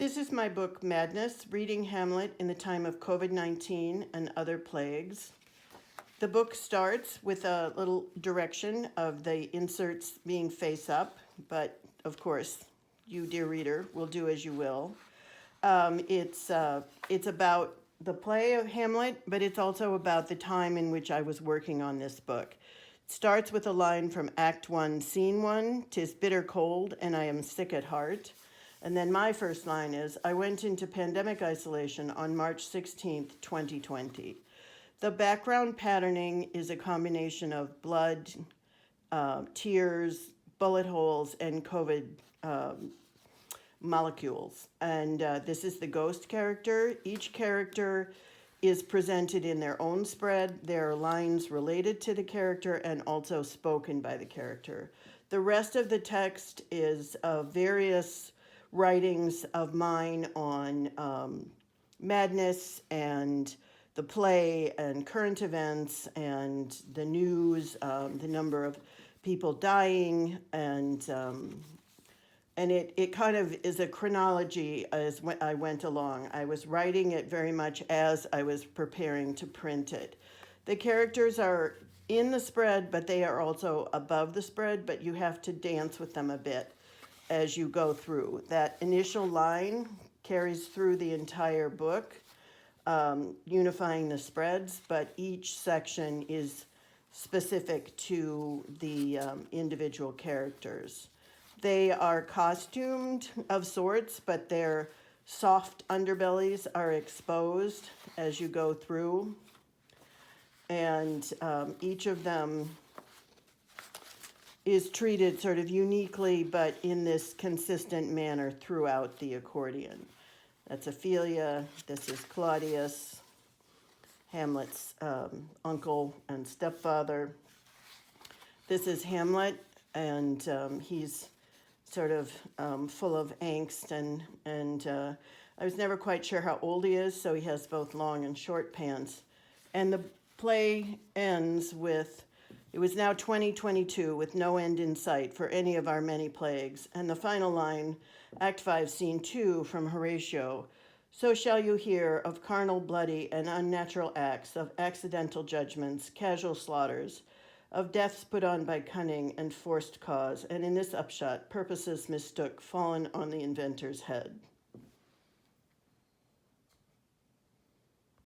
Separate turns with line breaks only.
This is my book, Madness, Reading Hamlet in the Time of COVID-19 and Other Plagues. The book starts with a little direction of the inserts being face up, but of course, you, dear reader, will do as you will. It's about the play of Hamlet, but it's also about the time in which I was working on this book. It starts with a line from Act 1, Scene 1, "'Tis bitter cold, and I am sick at heart." And then my first line is, "I went into pandemic isolation on March 16th, 2020. The background patterning is a combination of blood, tears, bullet holes, and COVID molecules. And this is the ghost character. Each character is presented in their own spread. There are lines related to the character and also spoken by the character. The rest of the text is various writings of mine on madness and the play and current events and the news, the number of people dying, and it kind of is a chronology as I went along. I was writing it very much as I was preparing to print it. The characters are in the spread, but they are also above the spread, but you have to dance with them a bit as you go through. That initial line carries through the entire book, unifying the spreads, but each section is specific to the individual characters. They are costumed of sorts, but their soft underbellies are exposed as you go through. And each of them is treated sort of uniquely, but in this consistent manner throughout the accordion. That's Ophelia, this is Claudius, Hamlet's uncle and stepfather. This is Hamlet, and he's sort of full of angst, and I was never quite sure how old he is, so he has both long and short pants. And the play ends with, "It was now 2022 with no end in sight for any of our many plagues." And the final line, Act 5, Scene 2 from Horatio, "So shall you hear of carnal, bloody, and unnatural acts, of accidental judgments, casual slaughters, of deaths put on by cunning and forced cause, and in this upshot, purposes mistook fallen on the inventor's head."